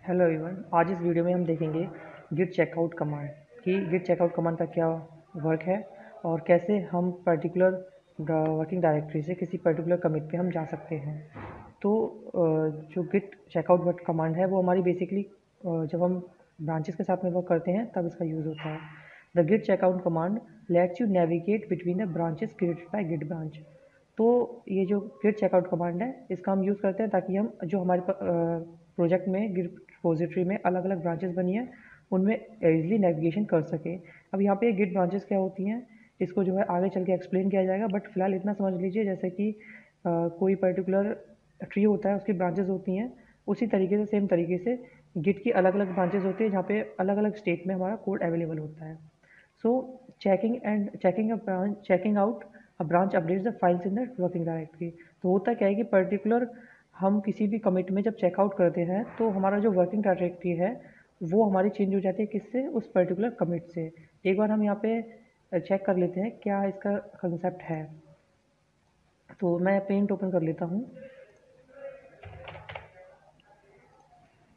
Hello everyone, आज इस video में हम देखेंगे गिट चेकआउट कमांड कि गिट चेकआउट कमांड का क्या वर्क है और कैसे हम पर्टिकुलर वर्किंग डायरेक्टरी से किसी पर्टिकुलर कमिट पे हम जा सकते हैं। तो जो गिट चेकआउट कमांड है वो हमारी बेसिकली जब हम ब्रांचेस के साथ में वर्क करते हैं तब इसका यूज़ होता है। The git checkout command lets you navigate between the branches created by git branch. तो ये जो गिट चेकआउट कमांड है इसका हम यूज़ करते हैं ताकि हम जो हमारे प्रोजेक्ट में गिट रिपोजिटरी में अलग अलग ब्रांचेस बनी है उनमें ईजिली नेविगेशन कर सके। अब यहाँ पे गिट ब्रांचेस क्या होती हैं इसको जो है आगे चल के एक्सप्लेन किया जाएगा, बट फिलहाल इतना समझ लीजिए जैसे कि कोई पर्टिकुलर ट्री होता है उसकी ब्रांचेस होती हैं, उसी तरीके से सेम तरीके से गिट की अलग अलग ब्रांचेस होती है जहाँ पे अलग अलग स्टेट में हमारा कोड अवेलेबल होता है। So checking out a branch updates the files in the working directory. तो होता क्या है कि पर्टिकुलर हम किसी भी कमिट में जब चेकआउट करते हैं तो हमारा जो वर्किंग डायरेक्टरी है वो हमारी चेंज हो जाती है किससे, उस पर्टिकुलर कमिट से। एक बार हम यहाँ पे चेक कर लेते हैं क्या इसका कंसेप्ट है। तो मैं पेंट ओपन कर लेता हूँ।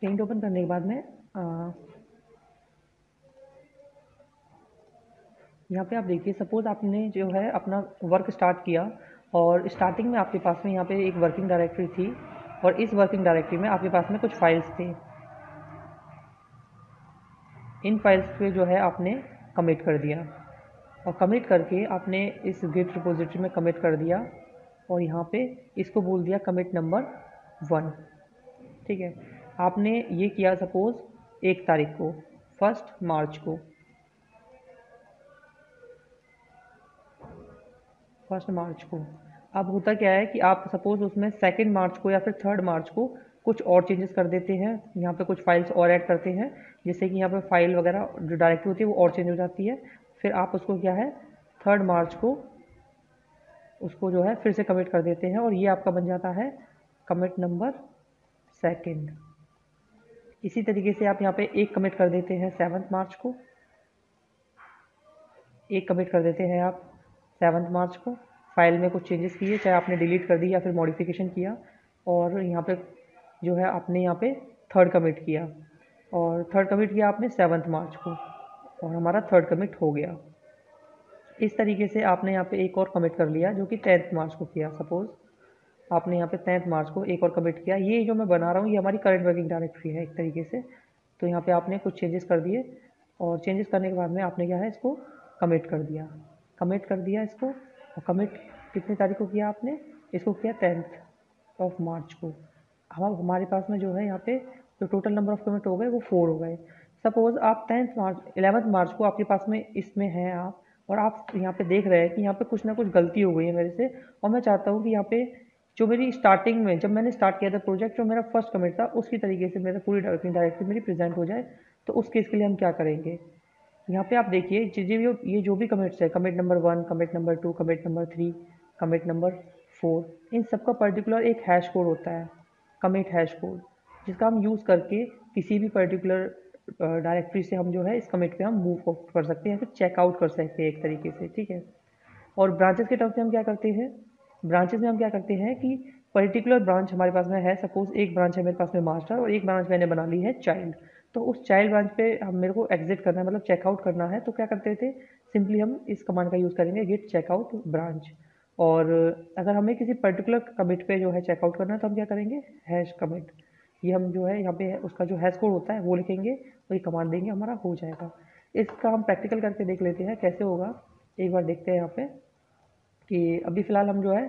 पेंट ओपन करने के बाद में यहाँ पे आप देखिए, सपोज आपने जो है अपना वर्क स्टार्ट किया और स्टार्टिंग में आपके पास में यहाँ पे एक वर्किंग डायरेक्टरी थी और इस वर्किंग डायरेक्टरी में आपके पास में कुछ फाइल्स थे। इन फाइल्स पे जो है आपने कमिट कर दिया और कमिट करके आपने इस गिट रिपोजिटरी में कमिट कर दिया और यहाँ पे इसको बोल दिया कमिट नंबर 1। ठीक है, आपने ये किया सपोज 1 तारीख को, 1 मार्च को, 1 मार्च को। अब होता क्या है कि आप सपोज उसमें 2 मार्च को या फिर 3 मार्च को कुछ और चेंजेस कर देते हैं, यहाँ पे कुछ फाइल्स और ऐड करते हैं, जिससे कि यहाँ पे फाइल वगैरह जो डायरेक्टरी होती है वो और चेंज हो जाती है। फिर आप उसको क्या है 3 मार्च को उसको जो है फिर से कमिट कर देते हैं और ये आपका बन जाता है कमिट नंबर 2। इसी तरीके से आप यहाँ पे एक कमिट कर देते हैं 7 मार्च को, एक कमिट कर देते हैं आप 7 मार्च को। फाइल में कुछ चेंजेस किए, चाहे आपने डिलीट कर दी या फिर मॉडिफिकेशन किया, और यहाँ पे जो है आपने यहाँ पे 3rd कमिट किया और 3rd कमिट किया आपने 7 मार्च को और हमारा 3rd कमिट हो गया। इस तरीके से आपने यहाँ पे एक और कमिट कर लिया जो कि 10th मार्च को किया। सपोज आपने यहाँ पे 10th मार्च को एक और कमिट किया। ये जो मैं बना रहा हूँ ये हमारी करंट वर्किंग डायरेक्टरी है एक तरीके से। तो यहाँ पे आपने कुछ चेंजेस कर दिए और चेंजेस करने के बाद में आपने क्या है इसको कमिट कर दिया, कमिट कर दिया इसको। और कमिट कितनी तारीख को किया आपने, इसको किया 10th मार्च को। अब हमारे पास में जो है यहाँ पे जो टोटल नंबर ऑफ कमिट हो गए वो 4 हो गए। सपोज आप 11th मार्च को आपके पास में इसमें हैं आप, और आप यहाँ पे देख रहे हैं कि यहाँ पे कुछ ना कुछ गलती हो गई है मेरे से, और मैं चाहता हूँ कि यहाँ पे जो मेरी स्टार्टिंग में जब मैंने स्टार्ट किया था प्रोजेक्ट, जो मेरा फर्स्ट कमिट था उसी तरीके से मेरा पूरी डायरेक्टरी मेरी प्रेजेंट हो जाए। तो उस केस के लिए हम क्या करेंगे, यहाँ पे आप देखिए ये जो भी कमिट्स है, commit number 1, commit number 2, commit number 3, commit number 4, इन सब का पर्टिकुलर एक हैश कोड होता है, कमिट हैश कोड, जिसका हम यूज़ करके किसी भी पर्टिकुलर डायरेक्टरी से हम जो है इस कमिट पे हम मूव कर सकते हैं, फिर चेकआउट कर सकते हैं एक तरीके से। ठीक है, और ब्रांचेस के टर्म से हम क्या करते हैं, ब्रांचेस में हम क्या करते हैं कि पर्टिकुलर ब्रांच हमारे पास में है, सपोज एक ब्रांच है मेरे पास में मास्टर और एक ब्रांच मैंने बना ली है चाइल्ड। तो उस चाइल्ड ब्रांच पे हम मेरे को एग्जिट करना है, मतलब चेकआउट करना है, तो क्या करते थे, सिंपली हम इस कमांड का यूज़ करेंगे गिट चेकआउट ब्रांच। और अगर हमें किसी पर्टिकुलर कमिट पे जो है चेकआउट करना है तो हम क्या करेंगे हैश कमिट, ये हम जो है यहाँ पे उसका जो हैश कोड होता है वो लिखेंगे, वही कमांड देंगे, हमारा हो जाएगा। इसका हम प्रैक्टिकल करके देख लेते हैं कैसे होगा। एक बार देखते हैं यहाँ पे कि अभी फ़िलहाल हम जो है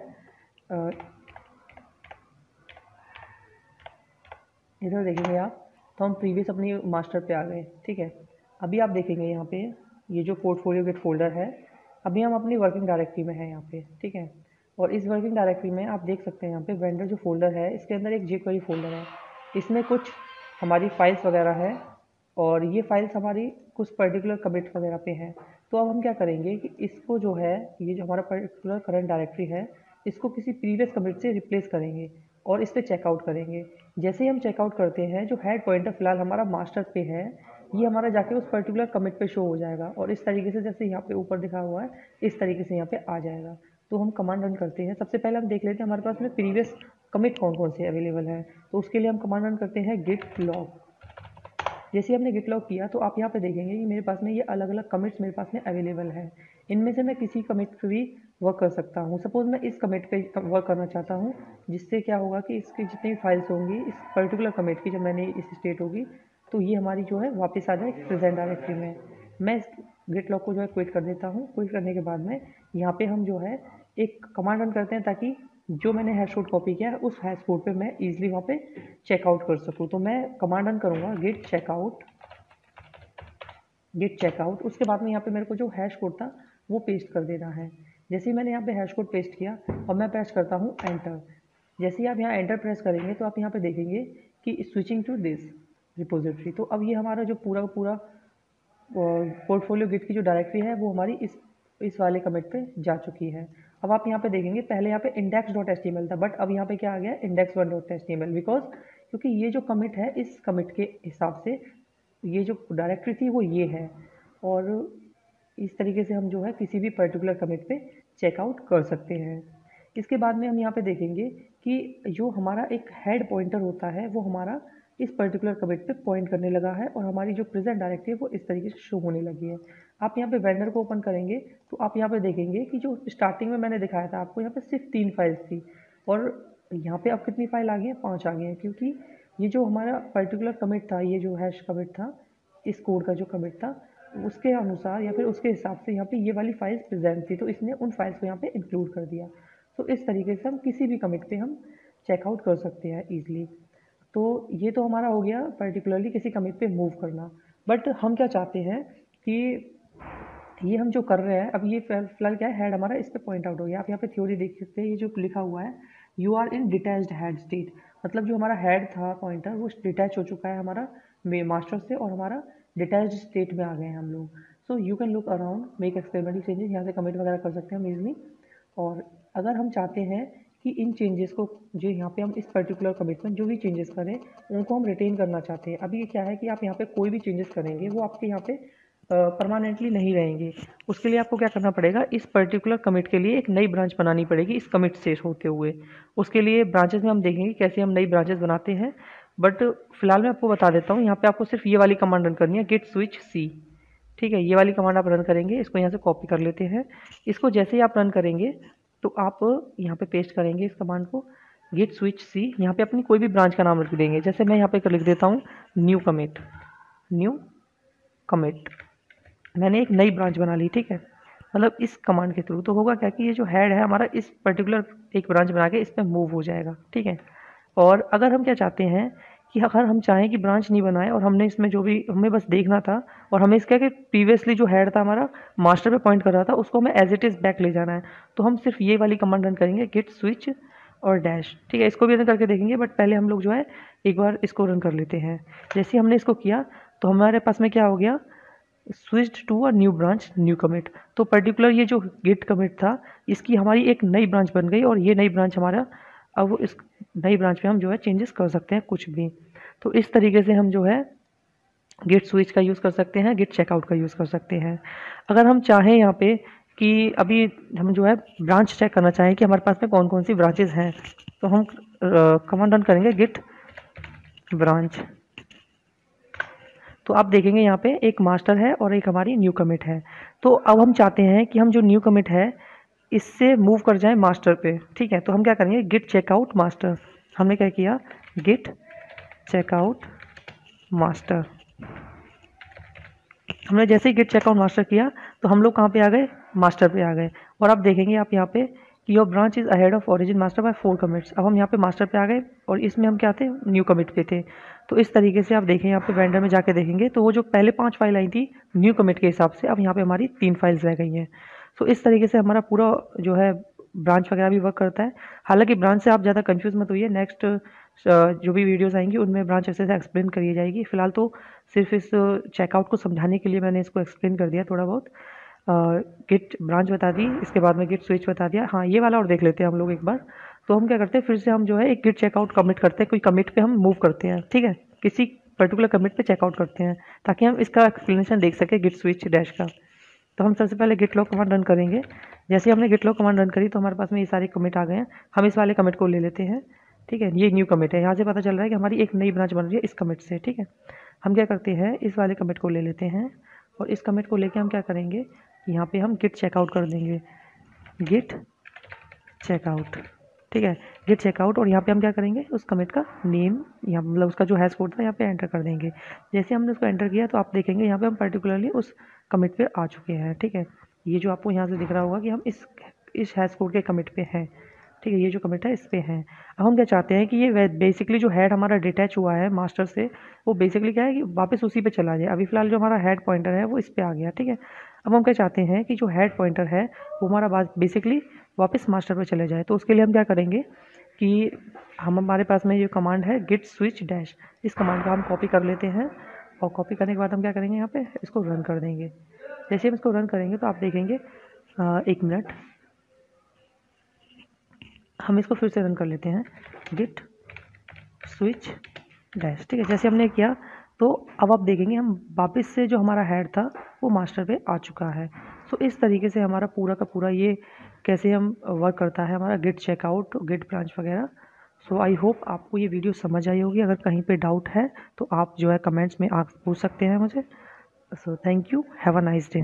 इधर देखेंगे आप, तो हम प्रीवियस अपनी मास्टर पे आ गए। ठीक है, अभी आप देखेंगे यहाँ पे ये जो पोर्टफोलियो गिट फोल्डर है, अभी हम अपनी वर्किंग डायरेक्टरी में है यहाँ पे। ठीक है, और इस वर्किंग डायरेक्टरी में आप देख सकते हैं यहाँ पे वेंडर जो फोल्डर है इसके अंदर एक jQuery फोल्डर है, इसमें कुछ हमारी फाइल्स वगैरह है और ये फाइल्स हमारी कुछ पर्टिकुलर कमिट वगैरह पे हैं। तो अब हम क्या करेंगे कि इसको जो है ये जो हमारा पर्टिकुलर करंट डायरेक्टरी है इसको किसी प्रीवियस कमिट से रिप्लेस करेंगे और इस पर चेकआउट करेंगे। जैसे ही हम चेकआउट करते हैं जो हेड पॉइंटर फिलहाल हमारा मास्टर पे है, ये हमारा जाके उस पर्टिकुलर कमिट पे शो हो जाएगा और इस तरीके से जैसे यहाँ पे ऊपर दिखा हुआ है इस तरीके से यहाँ पे आ जाएगा। तो हम कमांड रन करते हैं। सबसे पहले हम देख लेते हैं हमारे पास में प्रीवियस कमिट कौन कौन से अवेलेबल है। तो उसके लिए हम कमांड रन करते हैं गिट लॉग। जैसे हमने गिट लॉग किया तो आप यहाँ पे देखेंगे कि मेरे पास में ये अलग अलग कमिट्स मेरे पास में अवेलेबल है। इनमें से मैं किसी कमिट पे भी वर्क कर सकता हूँ। सपोज़ मैं इस कमिट पे वर्क करना चाहता हूँ, जिससे क्या होगा कि इसकी जितनी भी फाइल्स होंगी इस पर्टिकुलर कमिट की, जब मैंने इस स्टेट होगी तो ये हमारी जो है वापस आ जाए प्रेजेंट डायरेक्टरी में। मैं इस गिट लॉग को जो है क्विट कर देता हूँ। क्विट करने के बाद में यहाँ पे हम जो है एक कमांड रन करते हैं, ताकि जो मैंने हैश कोड कॉपी किया है उस हैश कोड पे मैं ईजिली वहाँ पे चेकआउट कर सकूँ। तो मैं कमांड रन करूँगा गिट चेकआउट। उसके बाद में यहाँ पे मेरे को जो हैश कोड था वो पेस्ट कर देना है। जैसे ही मैंने यहाँ पे हैश कोड पेस्ट किया और मैं प्रेस करता हूँ एंटर। जैसे ही आप यहाँ एंटर प्रेस करेंगे तो आप यहाँ पे देखेंगे कि स्विचिंग टू दिस रिपोजिटरी। तो अब ये हमारा जो पूरा पोर्टफोलियो गिट की जो डायरेक्टरी है वो हमारी इस वाले कमिट पे जा चुकी है। अब आप यहाँ पे देखेंगे पहले यहाँ पे index.html था, बट अब यहाँ पे क्या आ गया index1.html, बिकॉज क्योंकि ये जो कमिट है इस कमिट के हिसाब से ये जो डायरेक्टरी थी वो ये है। और इस तरीके से हम जो है किसी भी पर्टिकुलर कमिट पे चेकआउट कर सकते हैं। इसके बाद में हम यहाँ पे देखेंगे कि जो हमारा एक हेड पॉइंटर होता है वो हमारा इस पर्टिकुलर कमिट पे पॉइंट करने लगा है, और हमारी जो प्रेजेंट डायरेक्टरी है वो इस तरीके से शो होने लगी है। आप यहाँ पे वेंडर को ओपन करेंगे तो आप यहाँ पे देखेंगे कि जो स्टार्टिंग में मैंने दिखाया था आपको, यहाँ पे सिर्फ 3 फाइल्स थी, और यहाँ पे अब कितनी फाइल आ गई है, 5 आ गई हैं। क्योंकि ये जो हमारा पर्टिकुलर कमिट था, ये जो हैश कमिट था, इस कोड का जो कमिट था उसके अनुसार या फिर उसके हिसाब से यहाँ पे ये वाली फाइल्स प्रेजेंट थी, तो इसने उन फाइल्स को यहाँ पे इंक्लूड कर दिया। तो इस तरीके से हम किसी भी कमिट पे हम चेकआउट कर सकते हैं ईजिली। तो ये तो हमारा हो गया पर्टिकुलरली किसी कमिट पे मूव करना। बट हम क्या चाहते हैं कि ये हम जो कर रहे हैं अब, ये फिलहाल क्या है, हेड हमारा इस पर पॉइंट आउट हो गया। आप यहाँ पे थ्योरी देख सकते हैं, ये जो लिखा हुआ है you are in detached head state, मतलब जो हमारा हेड था पॉइंटर वो डिटैच हो चुका है हमारा मास्टर से, और हमारा डिटैच्ड स्टेट में आ गए हैं हम लोग। So you can look around, make experimental changes, यहाँ से कमिट वगैरह कर सकते हैं हम ईजिली। और अगर हम चाहते हैं कि इन चेंजेस को जो यहाँ पे हम इस पर्टिकुलर कमिट में जो भी चेंजेस करें उनको हम रिटेन करना चाहते हैं। अभी ये क्या है कि आप यहाँ पे कोई भी चेंजेस करेंगे वो आपके यहाँ पे परमानेंटली नहीं रहेंगे। उसके लिए आपको क्या करना पड़ेगा, इस पर्टिकुलर कमिट के लिए एक नई ब्रांच बनानी पड़ेगी इस कमिट से होते हुए। उसके लिए ब्रांचेस में हम देखेंगे कैसे हम नई ब्रांचेस बनाते हैं, बट फिलहाल मैं आपको बता देता हूँ। यहाँ पे आपको सिर्फ ये वाली कमांड रन करनी है, गिट स्विच सी। ठीक है, ये वाली कमांड आप रन करेंगे। इसको यहाँ से कॉपी कर लेते हैं। इसको जैसे ही आप रन करेंगे तो आप यहाँ पे पेस्ट करेंगे इस कमांड को, गिट स्विच सी। यहाँ पे अपनी कोई भी ब्रांच का नाम लिख देंगे। जैसे मैं यहाँ पे लिख देता हूँ न्यू कमिट। मैंने एक नई ब्रांच बना ली, ठीक है, मतलब इस कमांड के थ्रू। तो होगा क्या कि ये जो हेड है हमारा इस पर्टिकुलर एक ब्रांच बना के इस पर मूव हो जाएगा, ठीक है। और अगर हम क्या चाहते हैं कि अगर हम चाहें कि ब्रांच नहीं बनाए और हमने इसमें जो भी हमें बस देखना था, और हमें इसका कि प्रीवियसली जो हेड था हमारा मास्टर पे पॉइंट कर रहा था उसको हमें एज इट इज़ बैक ले जाना है, तो हम सिर्फ ये वाली कमांड रन करेंगे, गिट स्विच और डैश। ठीक है, इसको भी रन करके देखेंगे, बट पहले हम लोग जो है एक बार इसको रन कर लेते हैं। जैसे हमने इसको किया तो हमारे पास में क्या हो गया, switched to a new branch new commit. तो पर्टिकुलर ये जो गिट कमिट था इसकी हमारी एक नई ब्रांच बन गई, और ये नई ब्रांच हमारा अब इस नई ब्रांच पे हम जो है चेंजेस कर सकते हैं कुछ भी। तो इस तरीके से हम जो है गिट स्विच का यूज़ कर सकते हैं, गिट चेकआउट का यूज़ कर सकते हैं। अगर हम चाहें यहाँ पे कि अभी हम जो है ब्रांच चेक करना चाहें कि हमारे पास में कौन कौन सी ब्रांचेस हैं, तो हम कमांड रन करेंगे गिट ब्रांच। तो आप देखेंगे यहाँ पे एक मास्टर है और एक हमारी न्यू कमिट है। तो अब हम चाहते हैं कि हम जो न्यू कमिट है इससे मूव कर जाएं मास्टर पे, ठीक है। तो हम क्या करेंगे, गिट चेकआउट मास्टर। हमने क्या किया, गिट चेकआउट मास्टर। हमने जैसे ही गिट चेकआउट मास्टर किया तो हम लोग कहाँ पे आ गए, मास्टर पे आ गए। और अब देखेंगे आप यहाँ पे कि your branch is ahead of origin master bye 4 commits. अब हम यहाँ पे मास्टर पे आ गए और इसमें हम क्या थे, न्यू कमिट पे थे। तो इस तरीके से आप देखें यहाँ पे वेंडर में जाके देखेंगे तो वो जो पहले 5 फाइल आई थी न्यू कमिट के हिसाब से, अब यहाँ पे हमारी 3 फाइल्स रह गई हैं। तो इस तरीके से हमारा पूरा जो है ब्रांच वगैरह भी वर्क करता है। हालांकि ब्रांच से आप ज़्यादा कंफ्यूज मत होइए, नेक्स्ट जो भी वीडियोस आएंगी उनमें ब्रांच अच्छे से एक्सप्लेन करी जाएगी। फिलहाल तो सिर्फ इस चेकआउट को समझाने के लिए मैंने इसको एक्सप्लेन कर दिया थोड़ा बहुत। गिट ब्रांच बता दी, इसके बाद में गिट स्विच बता दिया। हाँ, ये वाला और देख लेते हैं हम लोग एक बार। तो हम क्या करते हैं, फिर से हम जो है एक गिट चेकआउट कमिट करते हैं, कोई कमिट पे हम मूव करते हैं, ठीक है, किसी पर्टिकुलर कमिट पे चेकआउट करते हैं ताकि हम इसका एक्सप्लेनेशन देख सकें गिट स्विच डैश का। तो हम सबसे पहले गिट लॉग कमांड रन करेंगे। जैसे हमने गिट लॉग कमांड रन करी तो हमारे पास में ये सारे कमिट आ गए हैं। हम इस वाले कमिट को ले लेते हैं, ठीक है, ये न्यू कमिट है। यहाँ से पता चल रहा है कि हमारी एक नई ब्रांच बन रही है इस कमिट से। ठीक है, हम क्या करते हैं, इस वाले कमिट को ले लेते हैं और इस कमिट को लेके हम क्या करेंगे, यहाँ पे हम गिट चेकआउट कर देंगे, गिट चेकआउट। ठीक है, गिट चेकआउट, और यहाँ पे हम क्या करेंगे, उस कमिट का नेम, यहाँ मतलब उसका जो हैश कोड था यहाँ पे एंटर कर देंगे। जैसे हमने उसको एंटर किया तो आप देखेंगे यहाँ पे हम पर्टिकुलरली उस कमिट पे आ चुके हैं। ठीक है, ये जो आपको यहाँ से दिख रहा होगा कि हम इस हैश कोड के कमिट पे हैं। ठीक है, ये जो कमिट है इस पे हैं। अब हम क्या चाहते हैं कि ये बेसिकली जो हेड हमारा डिटैच हुआ है मास्टर से, वो बेसिकली क्या है कि वापस उसी पे चला जाए। अभी फ़िलहाल जो हमारा हेड पॉइंटर है वो इस पे आ गया। ठीक है, अब हम क्या चाहते हैं कि जो हेड पॉइंटर है वो हमारा बेसिकली वापस मास्टर पे चले जाए। तो उसके लिए हम क्या करेंगे कि हमारे पास में ये कमांड है गिट स्विच डैश, इस कमांड का हम कॉपी कर लेते हैं और कॉपी करने के बाद हम क्या करेंगे, यहाँ पे इसको रन कर देंगे। जैसे हम इसको रन करेंगे तो आप देखेंगे, 1 मिनट, हम इसको फिर से रन कर लेते हैं, गिट स्विच डैश। ठीक है, जैसे हमने किया तो अब आप देखेंगे हम वापस से जो हमारा हेड था वो मास्टर पे आ चुका है। सो इस तरीके से हमारा पूरा का पूरा ये कैसे हम वर्क करता है हमारा गिट चेकआउट, गिट ब्रांच वगैरह। सो आई होप आपको ये वीडियो समझ आई होगी। अगर कहीं पे डाउट है तो आप जो है कमेंट्स में आप पूछ सकते हैं मुझे। So thank you, have a nice day.